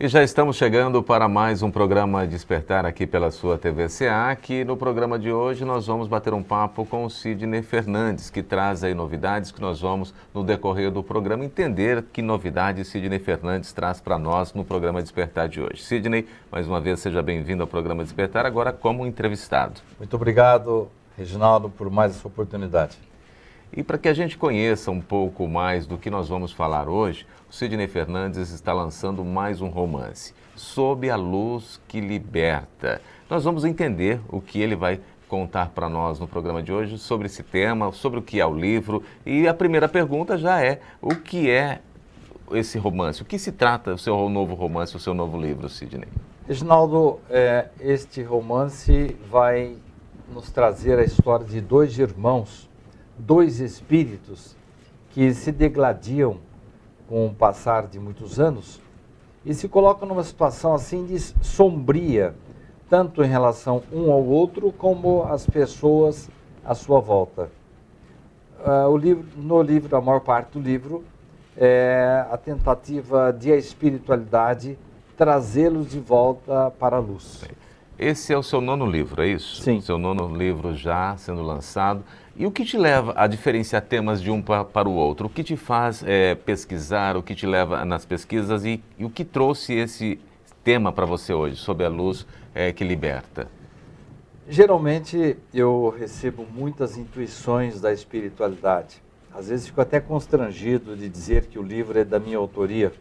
E já estamos chegando para mais um programa Despertar aqui pela sua TVCA, que no programa de hoje nós vamos bater um papo com o Sidney Fernandes, que traz aí novidades que nós vamos, no decorrer do programa, entender que novidades Sidney Fernandes traz para nós no programa Despertar de hoje. Sidney, mais uma vez, seja bem-vindo ao programa Despertar, agora como entrevistado. Muito obrigado, Reginaldo, por mais essa oportunidade. E para que a gente conheça um pouco mais do que nós vamos falar hoje, o Sidney Fernandes está lançando mais um romance, Sob a Luz que Liberta. Nós vamos entender o que ele vai contar para nós no programa de hoje sobre esse tema, sobre o que é o livro. E a primeira pergunta já é, o que é esse romance? O que se trata o seu novo romance, o seu novo livro, Sidney? Reginaldo, este romance vai nos trazer a história de dois irmãos, dois espíritos que se degladiam com o passar de muitos anos e se colocam numa situação assim de sombria, tanto em relação um ao outro como as pessoas à sua volta. No livro, a maior parte do livro é a tentativa de a espiritualidade trazê-los de volta para a luz. Esse é o seu nono livro, é isso? Sim. Seu nono livro já sendo lançado. E o que te leva a diferenciar temas de um para o outro? O que te faz pesquisar, o que te leva nas pesquisas e o que trouxe esse tema para você hoje, Sob a Luz que Liberta? Geralmente eu recebo muitas intuições da espiritualidade. Às vezes fico até constrangido de dizer que o livro é da minha autoria.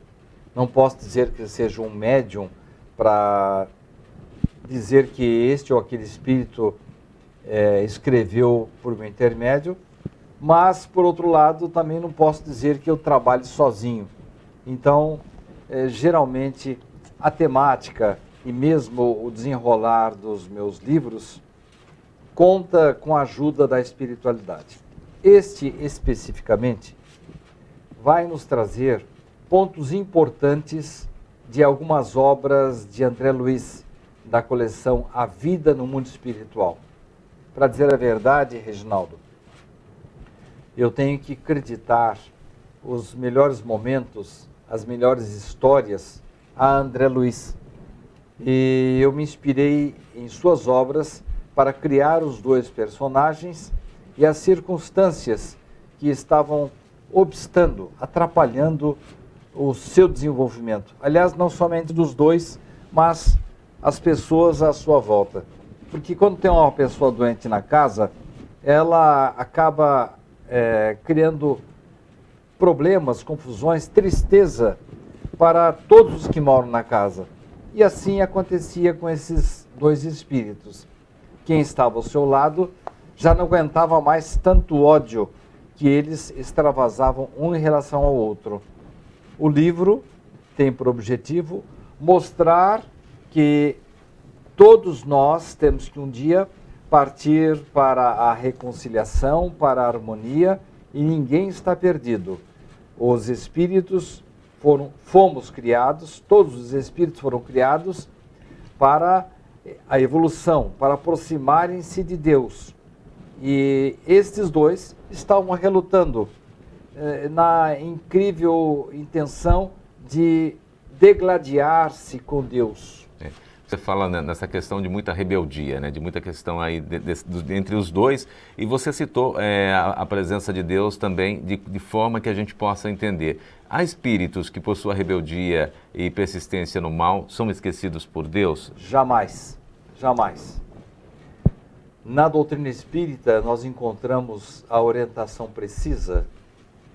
Não posso dizer que seja um médium para dizer que este ou aquele espírito escreveu por meu intermédio, mas, por outro lado, também não posso dizer que eu trabalho sozinho. Então, geralmente, a temática e mesmo o desenrolar dos meus livros conta com a ajuda da espiritualidade. Este, especificamente, vai nos trazer pontos importantes de algumas obras de André Luiz, da coleção A Vida no Mundo Espiritual. Para dizer a verdade, Reginaldo, eu tenho que acreditar os melhores momentos, as melhores histórias a André Luiz. E eu me inspirei em suas obras para criar os dois personagens e as circunstâncias que estavam obstando, atrapalhando o seu desenvolvimento. Aliás, não somente dos dois, mas as pessoas à sua volta. Porque quando tem uma pessoa doente na casa, ela acaba criando problemas, confusões, tristeza para todos os que moram na casa. E assim acontecia com esses dois espíritos. Quem estava ao seu lado já não aguentava mais tanto ódio que eles extravasavam um em relação ao outro. O livro tem por objetivo mostrar que todos nós temos que um dia partir para a reconciliação, para a harmonia, e ninguém está perdido. Os espíritos fomos criados, todos os espíritos foram criados para a evolução, para aproximarem-se de Deus. E estes dois estavam relutando na incrível intenção de degladiar-se com Deus. Você fala nessa questão de muita rebeldia, né? De muita questão aí entre os dois, e você citou a presença de Deus também de forma que a gente possa entender. Há espíritos que, por sua rebeldia e persistência no mal, são esquecidos por Deus? Jamais, jamais. Na doutrina espírita, nós encontramos a orientação precisa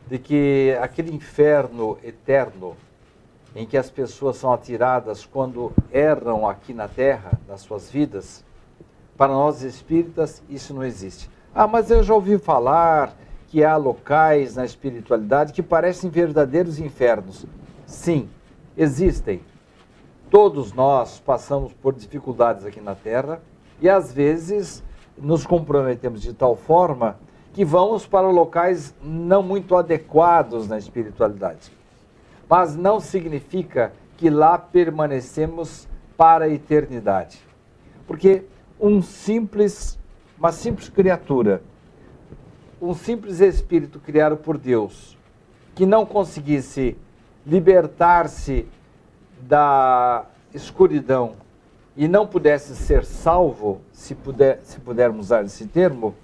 de que aquele inferno eterno em que as pessoas são atiradas quando erram aqui na Terra, nas suas vidas, para nós espíritas isso não existe. Ah, mas eu já ouvi falar que há locais na espiritualidade que parecem verdadeiros infernos. Sim, existem. Todos nós passamos por dificuldades aqui na Terra e às vezes nos comprometemos de tal forma que vamos para locais não muito adequados na espiritualidade. Mas não significa que lá permanecemos para a eternidade. Porque uma simples criatura, um simples espírito criado por Deus, que não conseguisse libertar-se da escuridão e não pudesse ser salvo, se pudermos usar esse termo,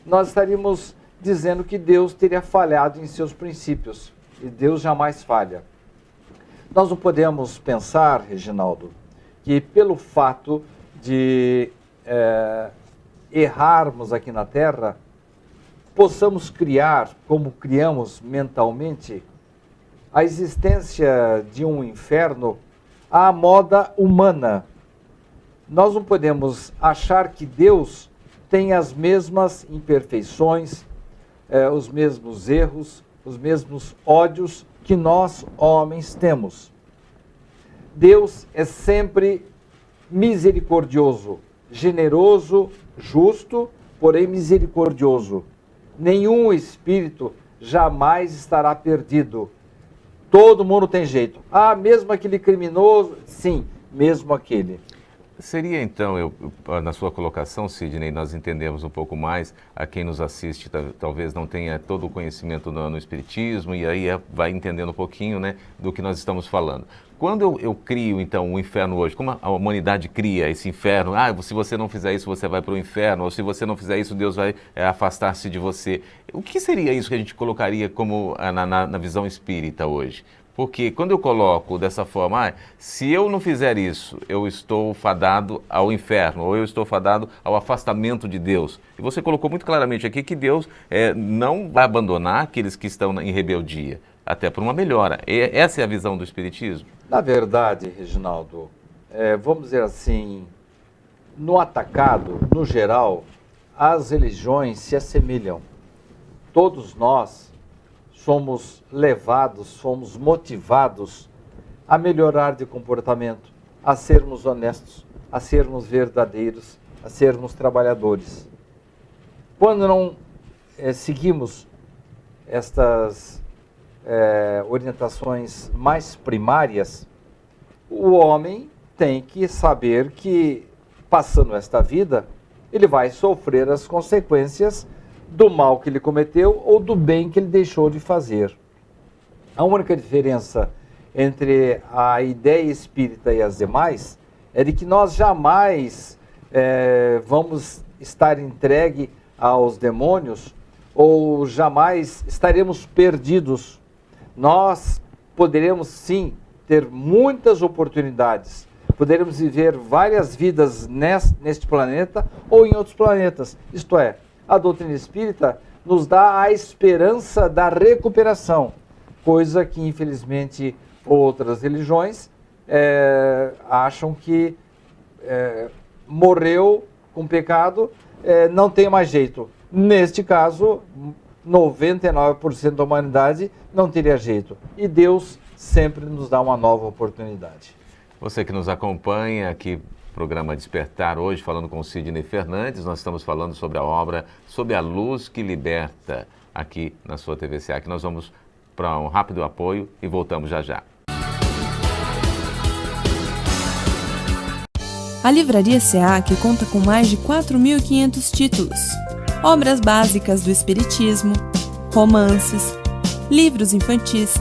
nós estaríamos dizendo que Deus teria falhado em seus princípios. E Deus jamais falha. Nós não podemos pensar, Reginaldo, que pelo fato de errarmos aqui na Terra, possamos criar, como criamos mentalmente, a existência de um inferno à moda humana. Nós não podemos achar que Deus tem as mesmas imperfeições, os mesmos erros, os mesmos ódios que nós, homens, temos. Deus é sempre misericordioso, generoso, justo, porém misericordioso. Nenhum espírito jamais estará perdido. Todo mundo tem jeito. Ah, mesmo aquele criminoso? Sim, mesmo aquele. Seria então, na sua colocação, Sidney, nós entendemos um pouco mais, a quem nos assiste talvez não tenha todo o conhecimento no Espiritismo, e aí vai entendendo um pouquinho, né, do que nós estamos falando. Quando eu crio, então, o inferno hoje, como a humanidade cria esse inferno, se você não fizer isso, você vai para o inferno, ou se você não fizer isso, Deus vai afastar-se de você. O que seria isso que a gente colocaria como na visão espírita hoje? Porque quando eu coloco dessa forma, se eu não fizer isso, eu estou fadado ao inferno, ou eu estou fadado ao afastamento de Deus. E você colocou muito claramente aqui que Deus não vai abandonar aqueles que estão em rebeldia, até por uma melhora. Essa é a visão do Espiritismo? Na verdade, Reginaldo, vamos dizer assim, no atacado, no geral, as religiões se assemelham. Todos nós somos levados, somos motivados a melhorar de comportamento, a sermos honestos, a sermos verdadeiros, a sermos trabalhadores. Quando não seguimos estas orientações mais primárias, o homem tem que saber que, passando esta vida, ele vai sofrer as consequências do mal que ele cometeu ou do bem que ele deixou de fazer. A única diferença entre a ideia espírita e as demais é de que nós jamais vamos estar entregue aos demônios ou jamais estaremos perdidos. Nós poderemos sim ter muitas oportunidades, poderemos viver várias vidas neste planeta ou em outros planetas, isto é, a doutrina espírita nos dá a esperança da recuperação, coisa que, infelizmente, outras religiões acham que morreu com pecado, não tem mais jeito. Neste caso, 99% da humanidade não teria jeito. E Deus sempre nos dá uma nova oportunidade. Você que nos acompanha aqui, programa Despertar, hoje falando com o Sidney Fernandes, nós estamos falando sobre a obra Sob a Luz que Liberta, aqui na sua TVCA, que nós vamos para um rápido apoio e voltamos já já. A Livraria SEAC conta com mais de 4.500 títulos, obras básicas do Espiritismo, romances, livros infantis,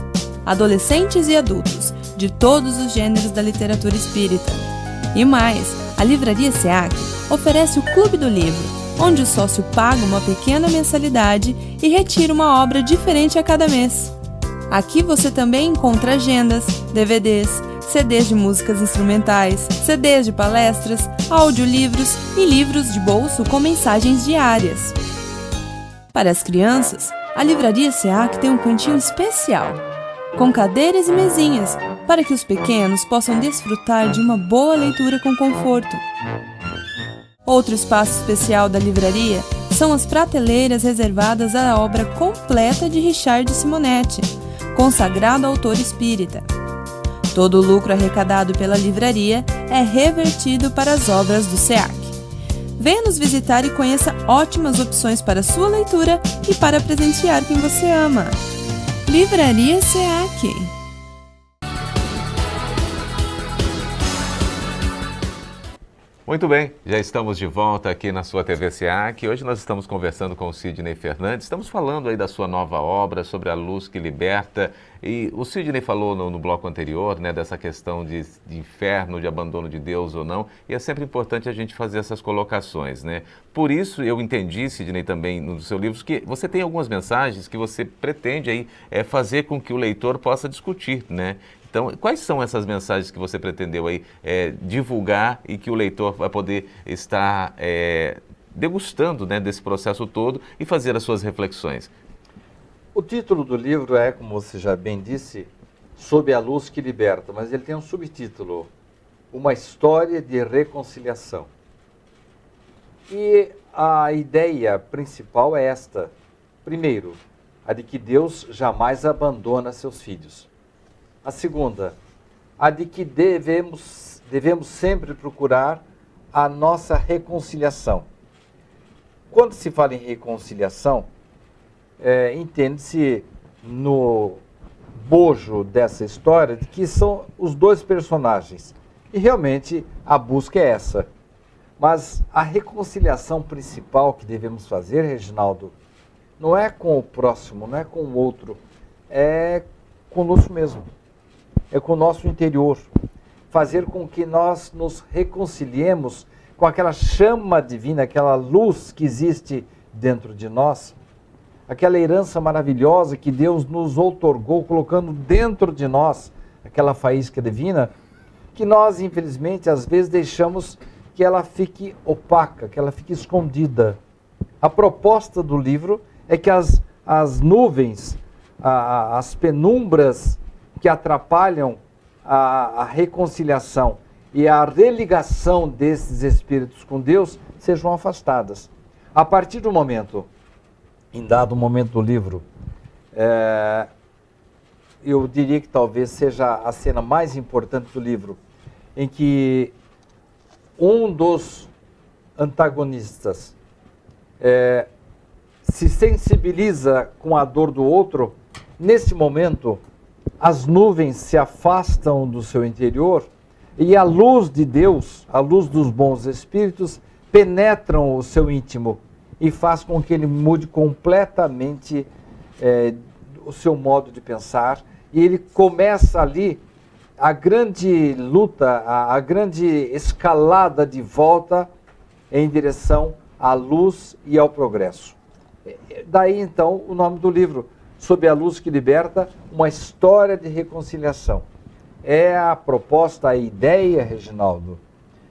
adolescentes e adultos, de todos os gêneros da literatura espírita. E mais, a Livraria SEAC oferece o Clube do Livro, onde o sócio paga uma pequena mensalidade e retira uma obra diferente a cada mês. Aqui você também encontra agendas, DVDs, CDs de músicas instrumentais, CDs de palestras, audiolivros e livros de bolso com mensagens diárias. Para as crianças, a Livraria SEAC tem um cantinho especial, com cadeiras e mesinhas, para que os pequenos possam desfrutar de uma boa leitura com conforto. Outro espaço especial da livraria são as prateleiras reservadas à obra completa de Richard Simonetti, consagrado autor espírita. Todo o lucro arrecadado pela livraria é revertido para as obras do SEAC. Venha nos visitar e conheça ótimas opções para sua leitura e para presentear quem você ama. Livraria SEAC. Muito bem, já estamos de volta aqui na sua TV SEAC. Hoje nós estamos conversando com o Sidney Fernandes, estamos falando aí da sua nova obra, sobre a luz que liberta. E o Sidney falou no bloco anterior, né, dessa questão de inferno, de abandono de Deus ou não, e é sempre importante a gente fazer essas colocações, né? Por isso eu entendi, Sidney, também no seu livro, que você tem algumas mensagens que você pretende aí fazer com que o leitor possa discutir, né? Então, quais são essas mensagens que você pretendeu aí divulgar e que o leitor vai poder estar degustando, né, desse processo todo e fazer as suas reflexões? O título do livro é, como você já bem disse, Sob a Luz que Liberta, mas ele tem um subtítulo, Uma História de Reconciliação. E a ideia principal é esta. Primeiro, a de que Deus jamais abandona seus filhos. A segunda, a de que devemos sempre procurar a nossa reconciliação. Quando se fala em reconciliação, entende-se no bojo dessa história de que são os dois personagens. E realmente a busca é essa. Mas a reconciliação principal que devemos fazer, Reginaldo, não é com o próximo, não é com o outro, é conosco mesmo. É com o nosso interior. Fazer com que nós nos reconciliemos com aquela chama divina, aquela luz que existe dentro de nós, aquela herança maravilhosa que Deus nos outorgou, colocando dentro de nós aquela faísca divina, que nós, infelizmente, às vezes deixamos que ela fique opaca, que ela fique escondida. A proposta do livro é que as nuvens, as penumbras que atrapalham a reconciliação e a religação desses espíritos com Deus sejam afastadas. A partir do momento, em dado momento do livro, eu diria que talvez seja a cena mais importante do livro, em que um dos antagonistas se sensibiliza com a dor do outro. Nesse momento, as nuvens se afastam do seu interior e a luz de Deus, a luz dos bons espíritos, penetram o seu íntimo e faz com que ele mude completamente o seu modo de pensar. E ele começa ali a grande luta, a grande escalada de volta em direção à luz e ao progresso. Daí então o nome do livro, Sob a Luz que Liberta, uma história de reconciliação. É a proposta, a ideia, Reginaldo,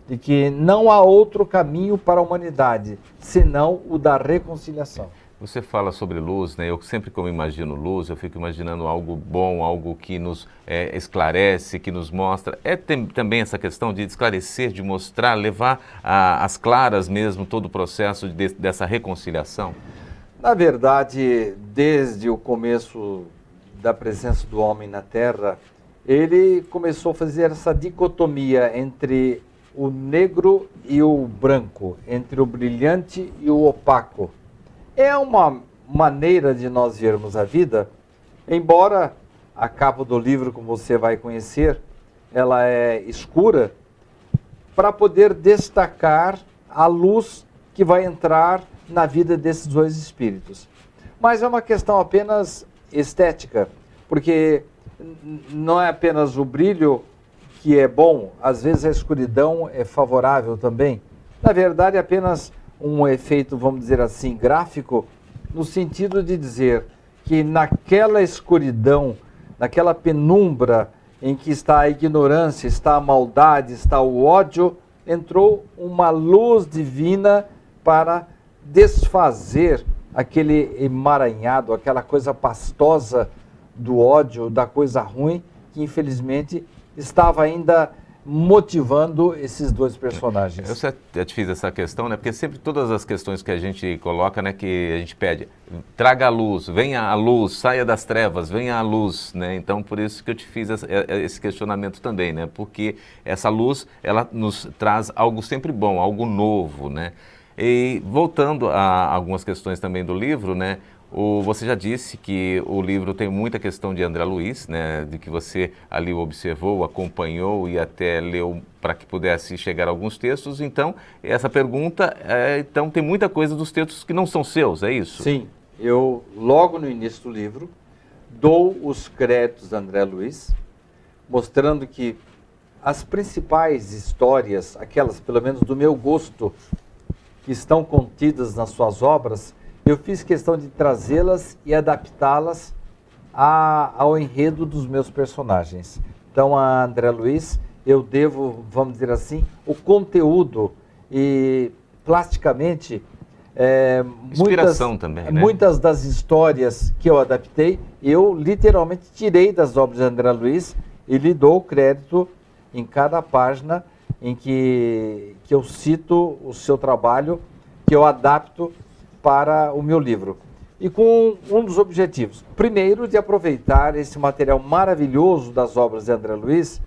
de que não há outro caminho para a humanidade, senão o da reconciliação. Você fala sobre luz, né? Eu sempre, como imagino luz, eu fico imaginando algo bom, algo que nos esclarece, que nos mostra. Também essa questão de esclarecer, de mostrar, levar às claras mesmo todo o processo dessa reconciliação? Na verdade, desde o começo da presença do homem na Terra, ele começou a fazer essa dicotomia entre o negro e o branco, entre o brilhante e o opaco. É uma maneira de nós vermos a vida, embora a capa do livro, como você vai conhecer, ela é escura, para poder destacar a luz que vai entrar na vida desses dois espíritos. Mas é uma questão apenas estética, porque não é apenas o brilho que é bom, às vezes a escuridão é favorável também. Na verdade, é apenas um efeito, vamos dizer assim, gráfico, no sentido de dizer que naquela escuridão, naquela penumbra em que está a ignorância, está a maldade, está o ódio, entrou uma luz divina para desfazer aquele emaranhado, aquela coisa pastosa do ódio, da coisa ruim, que infelizmente estava ainda motivando esses dois personagens. Eu já te fiz essa questão, né? Porque sempre todas as questões que a gente coloca, né, que a gente pede, traga a luz, venha a luz, saia das trevas, venha a luz, né? Então, por isso que eu te fiz esse questionamento também, né? Porque essa luz, ela nos traz algo sempre bom, algo novo, né? E voltando a algumas questões também do livro, né? Você já disse que o livro tem muita questão de André Luiz, né, de que você ali o observou, acompanhou e até leu para que pudesse chegar a alguns textos. Então, essa pergunta, então tem muita coisa dos textos que não são seus, é isso? Sim, eu logo no início do livro dou os créditos a André Luiz, mostrando que as principais histórias, aquelas pelo menos do meu gosto, que estão contidas nas suas obras, eu fiz questão de trazê-las e adaptá-las ao enredo dos meus personagens. Então, a André Luiz, eu devo, vamos dizer assim, o conteúdo e, plasticamente, inspiração também, né? Muitas das histórias que eu adaptei, eu literalmente tirei das obras de André Luiz e lhe dou o crédito em cada página em que eu cito o seu trabalho, que eu adapto para o meu livro. E com um dos objetivos, primeiro, de aproveitar esse material maravilhoso das obras de André Luiz,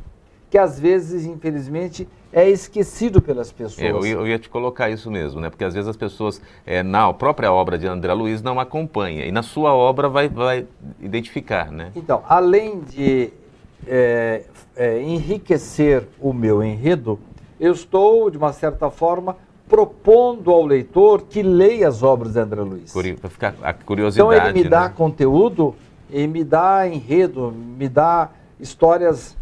que às vezes, infelizmente, é esquecido pelas pessoas. Eu ia te colocar isso mesmo, né? Porque às vezes as pessoas, na própria obra de André Luiz, não acompanham, e na sua obra vai identificar, né? Então, além de enriquecer o meu enredo, eu estou, de uma certa forma, propondo ao leitor que leia as obras de André Luiz. Para ficar a curiosidade. Então ele me dá, né, conteúdo e me dá enredo, me dá histórias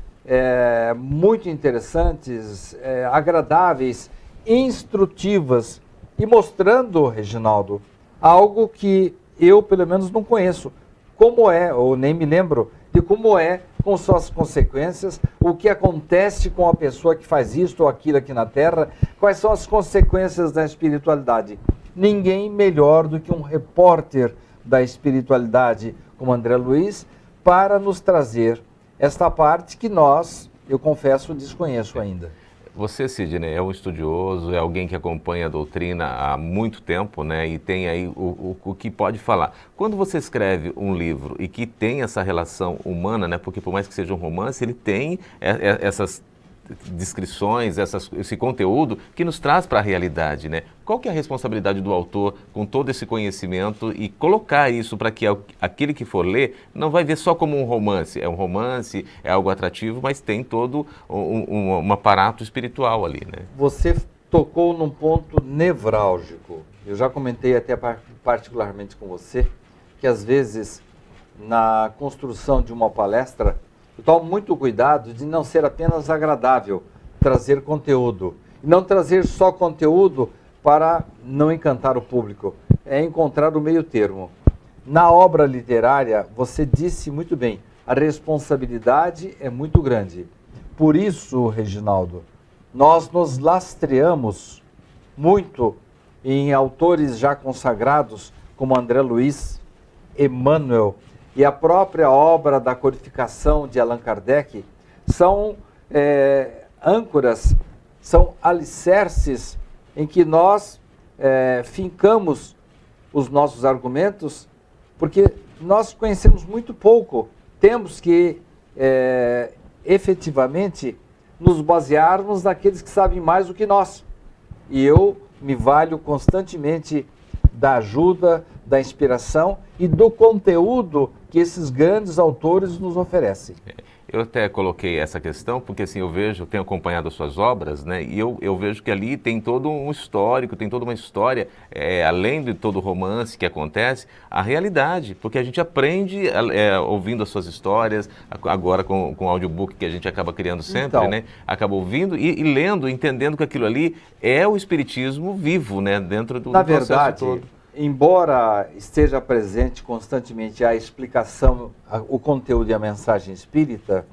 muito interessantes, agradáveis, instrutivas e mostrando, Reginaldo, algo que eu pelo menos não conheço. Como é, ou nem me lembro de como é, com suas consequências, o que acontece com a pessoa que faz isto ou aquilo aqui na Terra, quais são as consequências da espiritualidade. Ninguém melhor do que um repórter da espiritualidade como André Luiz para nos trazer esta parte que eu confesso, desconheço ainda. Você, Sidney, é um estudioso, é alguém que acompanha a doutrina há muito tempo, né? E tem aí o que pode falar. Quando você escreve um livro e que tem essa relação humana, né? Porque por mais que seja um romance, ele tem essas descrições, esse conteúdo que nos traz para a realidade, né? Qual que é a responsabilidade do autor com todo esse conhecimento e colocar isso para que aquele que for ler não vai ver só como um romance. É um romance, é algo atrativo, mas tem todo um aparato espiritual ali, né? Você tocou num ponto nevrálgico. Eu já comentei até particularmente com você que às vezes na construção de uma palestra eu tomo muito cuidado de não ser apenas agradável, trazer conteúdo. E não trazer só conteúdo para não encantar o público. É encontrar o meio termo. Na obra literária, você disse muito bem, a responsabilidade é muito grande. Por isso, Reginaldo, nós nos lastreamos muito em autores já consagrados, como André Luiz, Emmanuel, e a própria obra da codificação de Allan Kardec, são âncoras, são alicerces em que nós fincamos os nossos argumentos, porque nós conhecemos muito pouco. Temos que, efetivamente, nos basearmos naqueles que sabem mais do que nós. E eu me valho constantemente da ajuda, da inspiração e do conteúdo que esses grandes autores nos oferecem. Eu até coloquei essa questão porque assim, tenho acompanhado as suas obras, né? E eu vejo que ali tem todo um histórico, tem toda uma história, além de todo o romance que acontece, a realidade, porque a gente aprende ouvindo as suas histórias, agora com o audiobook que a gente acaba criando sempre, então, né? Acaba ouvindo e lendo, entendendo que aquilo ali é o espiritismo vivo, né? Dentro do processo todo. Embora esteja presente constantemente a explicação, o conteúdo e a mensagem espírita,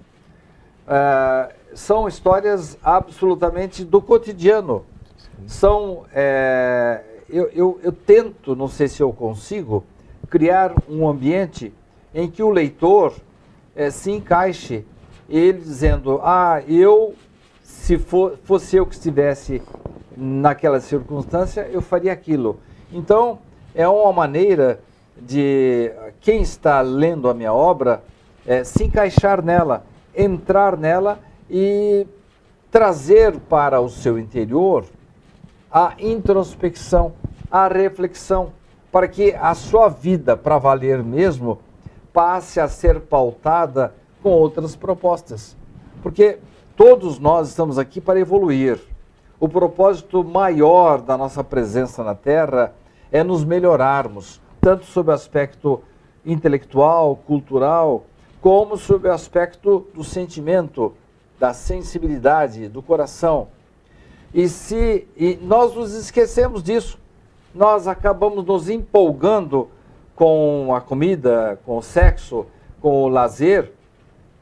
são histórias absolutamente do cotidiano. São, eu tento, não sei se eu consigo, criar um ambiente em que o leitor se encaixe, ele dizendo, se fosse eu que estivesse naquela circunstância, eu faria aquilo. Então, é uma maneira de quem está lendo a minha obra se encaixar nela, entrar nela e trazer para o seu interior a introspecção, a reflexão, para que a sua vida, para valer mesmo, passe a ser pautada com outras propostas. Porque todos nós estamos aqui para evoluir. O propósito maior da nossa presença na Terra é nos melhorarmos, tanto sob o aspecto intelectual, cultural, como sob o aspecto do sentimento, da sensibilidade, do coração. E nós nos esquecemos disso. Nós acabamos nos empolgando com a comida, com o sexo, com o lazer,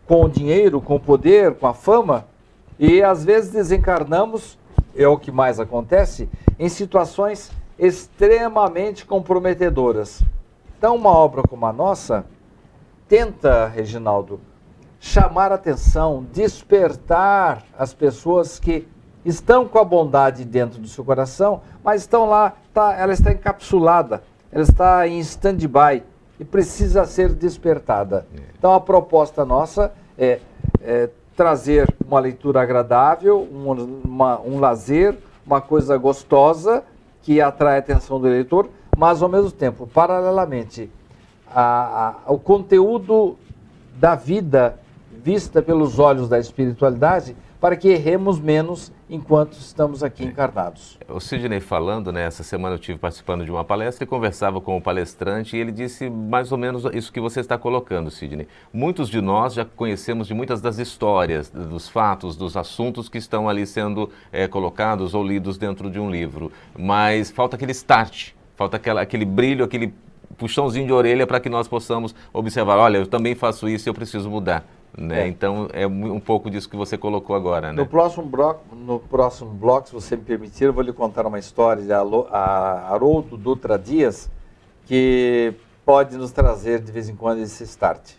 com o dinheiro, com o poder, com a fama, e às vezes desencarnamos, é o que mais acontece, em situações extremamente comprometedoras. Então, uma obra como a nossa tenta, Reginaldo, chamar a atenção, despertar as pessoas que estão com a bondade dentro do seu coração, mas estão lá, ela está encapsulada, ela está em stand-by e precisa ser despertada. Então, a proposta nossa é trazer uma leitura agradável, um lazer, uma coisa gostosa que atrai a atenção do leitor, mas, ao mesmo tempo, paralelamente, o conteúdo da vida vista pelos olhos da espiritualidade, para que erremos menos enquanto estamos aqui encarnados. O Sidney falando, né, essa semana eu estive participando de uma palestra e conversava com o palestrante e ele disse mais ou menos isso que você está colocando, Sidney. Muitos de nós já conhecemos de muitas das histórias, dos fatos, dos assuntos que estão ali sendo colocados ou lidos dentro de um livro, mas falta aquele start, falta aquele brilho, aquele puxãozinho de orelha para que nós possamos observar, olha, eu também faço isso e eu preciso mudar. Né? Então, é um pouco disso que você colocou agora. Né? No próximo bloco, se você me permitir, eu vou lhe contar uma história de Haroldo Dutra Dias, que pode nos trazer de vez em quando esse start.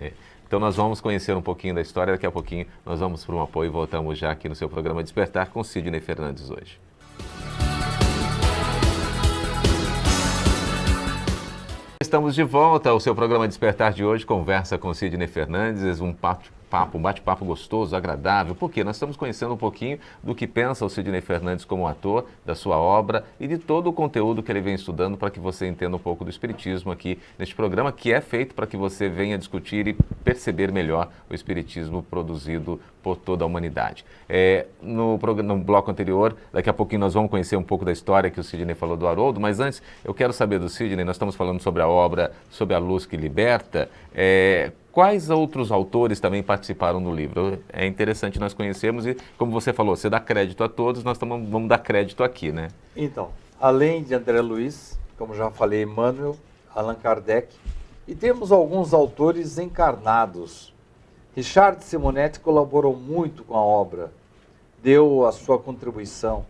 Então, nós vamos conhecer um pouquinho da história, daqui a pouquinho nós vamos para um apoio e voltamos já aqui no seu programa Despertar com Sidney Fernandes hoje. Estamos de volta ao seu programa Despertar de hoje, conversa com Sidney Fernandes, um bate-papo gostoso, agradável, porque nós estamos conhecendo um pouquinho do que pensa o Sidney Fernandes como ator, da sua obra e de todo o conteúdo que ele vem estudando para que você entenda um pouco do espiritismo aqui neste programa, que é feito para que você venha discutir e perceber melhor o espiritismo produzido por toda a humanidade. No bloco anterior, daqui a pouquinho nós vamos conhecer um pouco da história que o Sidney falou do Haroldo, mas antes eu quero saber do Sidney, nós estamos falando sobre a obra, sobre a luz que liberta, quais outros autores também participaram do livro? É interessante nós conhecermos e, como você falou, você dá crédito a todos, nós vamos dar crédito aqui, né? Então, além de André Luiz, como já falei, Emmanuel, Allan Kardec, e temos alguns autores encarnados. Richard Simonetti colaborou muito com a obra, deu a sua contribuição.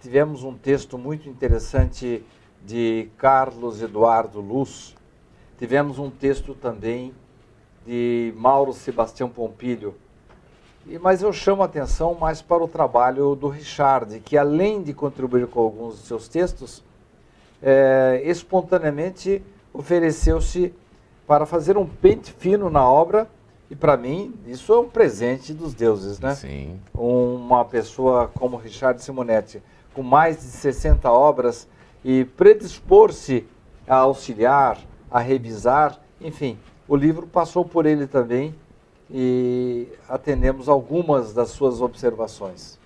Tivemos um texto muito interessante de Carlos Eduardo Luz. Tivemos um texto também de Mauro Sebastião Pompilho. Mas eu chamo a atenção mais para o trabalho do Richard, que além de contribuir com alguns de seus textos, espontaneamente ofereceu-se para fazer um pente fino na obra, e para mim isso é um presente dos deuses, né? Sim. Uma pessoa como Richard Simonetti, com mais de 60 obras, e predispor-se a auxiliar, a revisar, enfim, o livro passou por ele também e atendemos algumas das suas observações.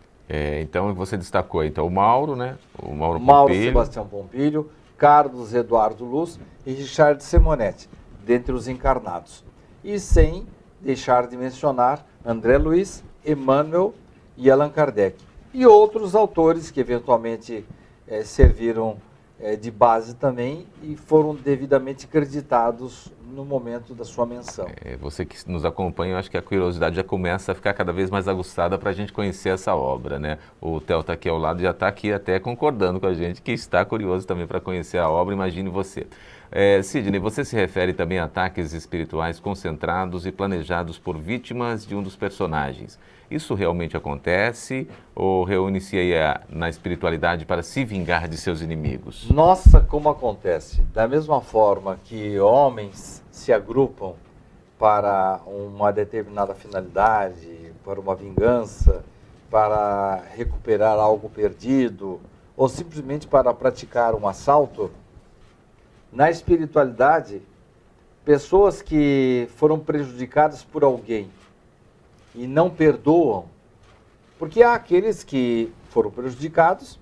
Então você destacou então o Mauro, né? O Mauro Sebastião Pompilho, Carlos Eduardo Luz e Richard Simonetti, dentre os encarnados. E sem deixar de mencionar André Luiz, Emmanuel e Allan Kardec. E outros autores que eventualmente serviram de base também e foram devidamente creditados no momento da sua menção. Você que nos acompanha, eu acho que a curiosidade já começa a ficar cada vez mais aguçada para a gente conhecer essa obra, né? O Theo está aqui ao lado e já está aqui até concordando com a gente, que está curioso também para conhecer a obra, imagine você. Sidney, você se refere também a ataques espirituais concentrados e planejados por vítimas de um dos personagens. Isso realmente acontece ou reúne-se aí na espiritualidade para se vingar de seus inimigos? Nossa, como acontece! Da mesma forma que homens se agrupam para uma determinada finalidade, para uma vingança, para recuperar algo perdido, ou simplesmente para praticar um assalto, Na espiritualidade, pessoas que foram prejudicadas por alguém e não perdoam, porque há aqueles que foram prejudicados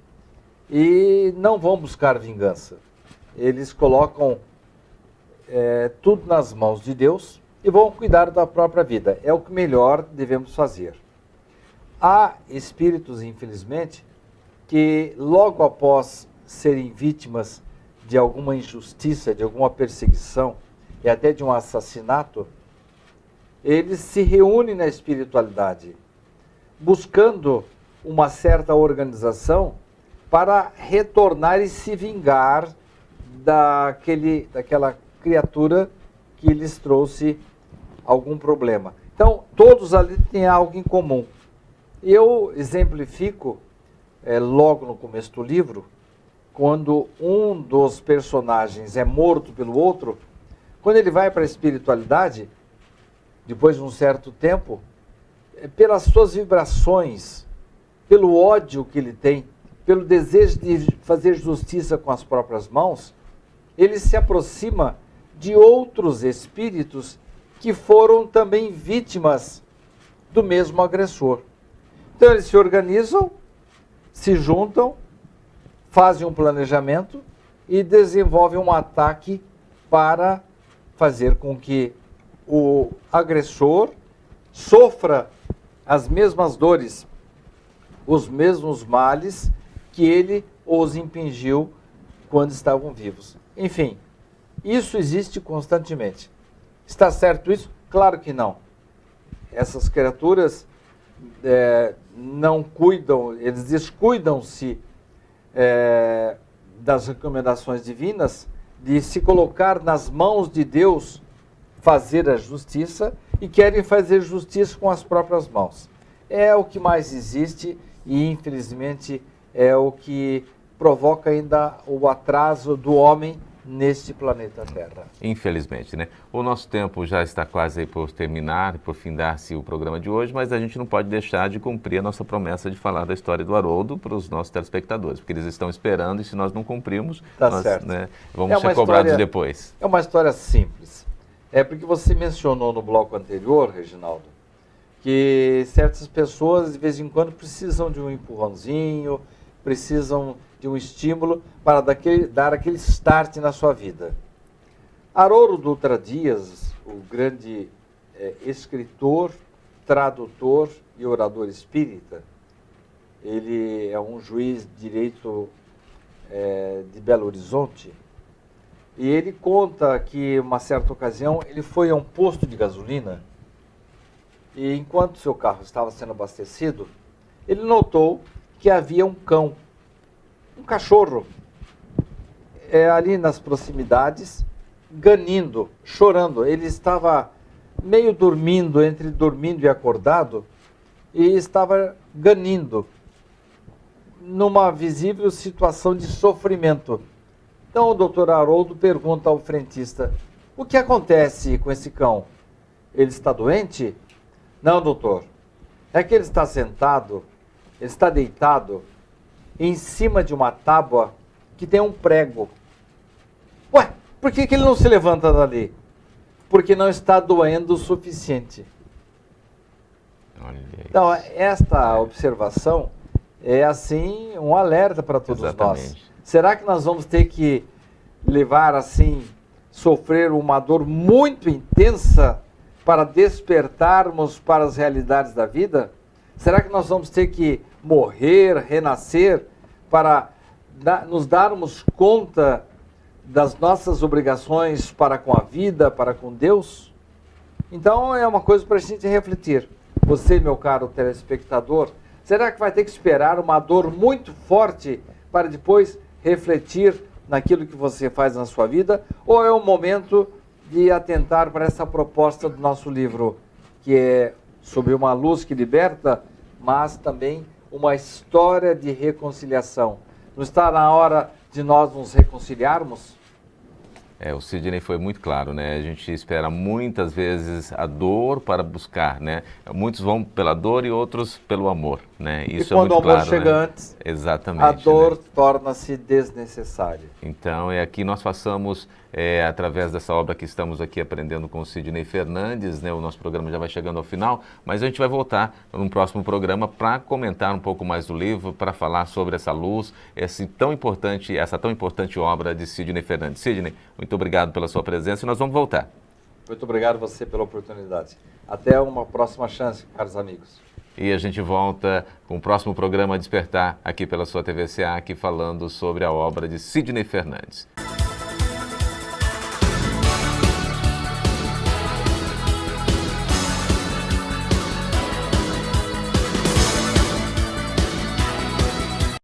e não vão buscar vingança. Eles colocam tudo nas mãos de Deus e vão cuidar da própria vida. É o que melhor devemos fazer. Há espíritos, infelizmente, que logo após serem vítimas de alguma injustiça, de alguma perseguição e até de um assassinato, eles se reúnem na espiritualidade, buscando uma certa organização para retornar e se vingar daquela criatura que lhes trouxe algum problema. Então, todos ali têm algo em comum. Eu exemplifico, logo no começo do livro, quando um dos personagens é morto pelo outro, quando ele vai para a espiritualidade, depois de um certo tempo, pelas suas vibrações, pelo ódio que ele tem, pelo desejo de fazer justiça com as próprias mãos, ele se aproxima de outros espíritos que foram também vítimas do mesmo agressor. Então eles se organizam, se juntam, fazem um planejamento e desenvolvem um ataque para fazer com que o agressor sofra as mesmas dores, os mesmos males que ele os impingiu quando estavam vivos. Enfim, isso existe constantemente. Está certo isso? Claro que não. Essas criaturas não cuidam, eles descuidam-se das recomendações divinas, de se colocar nas mãos de Deus, fazer a justiça, e querem fazer justiça com as próprias mãos. É o que mais existe e, infelizmente, é o que provoca ainda o atraso do homem neste planeta Terra. Infelizmente, né? O nosso tempo já está quase aí por terminar, por findar-se o programa de hoje, mas a gente não pode deixar de cumprir a nossa promessa de falar da história do Haroldo para os nossos telespectadores, porque eles estão esperando e se nós não cumprirmos, nós, certo. Vamos ser cobrados depois. É uma história simples. É porque você mencionou no bloco anterior, Reginaldo, que certas pessoas de vez em quando precisam de um empurrãozinho, precisam de um estímulo para dar aquele start na sua vida. Haroldo Dutra Dias, o grande escritor, tradutor e orador espírita, ele é um juiz de direito de Belo Horizonte, e ele conta que, uma certa ocasião, ele foi a um posto de gasolina e, enquanto seu carro estava sendo abastecido, ele notou que havia um cão, um cachorro, ali nas proximidades, ganindo, chorando. Ele estava meio dormindo, entre dormindo e acordado, e estava ganindo, numa visível situação de sofrimento. Então o doutor Haroldo pergunta ao frentista: o que acontece com esse cão? Ele está doente? Não, doutor. É que ele está sentado, ele está deitado em cima de uma tábua que tem um prego. Ué, por que ele não se levanta dali? Porque não está doendo o suficiente. Então, esta observação é, assim, um alerta para todos nós. Será que nós vamos ter que levar, assim, sofrer uma dor muito intensa para despertarmos para as realidades da vida? Será que nós vamos ter que morrer, renascer, para nos darmos conta das nossas obrigações para com a vida, para com Deus? Então é uma coisa para a gente refletir. Você, meu caro telespectador, será que vai ter que esperar uma dor muito forte para depois refletir naquilo que você faz na sua vida? Ou é o momento de atentar para essa proposta do nosso livro, que é sobre uma luz que liberta, mas também uma história de reconciliação? Não está na hora de nós nos reconciliarmos? O Sidney foi muito claro, né? A gente espera muitas vezes a dor para buscar, né? Muitos vão pela dor e outros pelo amor, né? E Isso quando é o muito amor claro, chega né? antes, Exatamente, a dor né? torna-se desnecessária. Então, é aqui nós façamos, através dessa obra que estamos aqui aprendendo com o Sidney Fernandes, né? O nosso programa já vai chegando ao final, mas a gente vai voltar num próximo programa para comentar um pouco mais do livro, para falar sobre essa luz, essa tão importante obra de Sidney Fernandes. Sidney, muito obrigado pela sua presença e nós vamos voltar. Muito obrigado a você pela oportunidade. Até uma próxima chance, caros amigos. E a gente volta com o próximo programa Despertar, aqui pela sua TV SEAC, falando sobre a obra de Sidney Fernandes.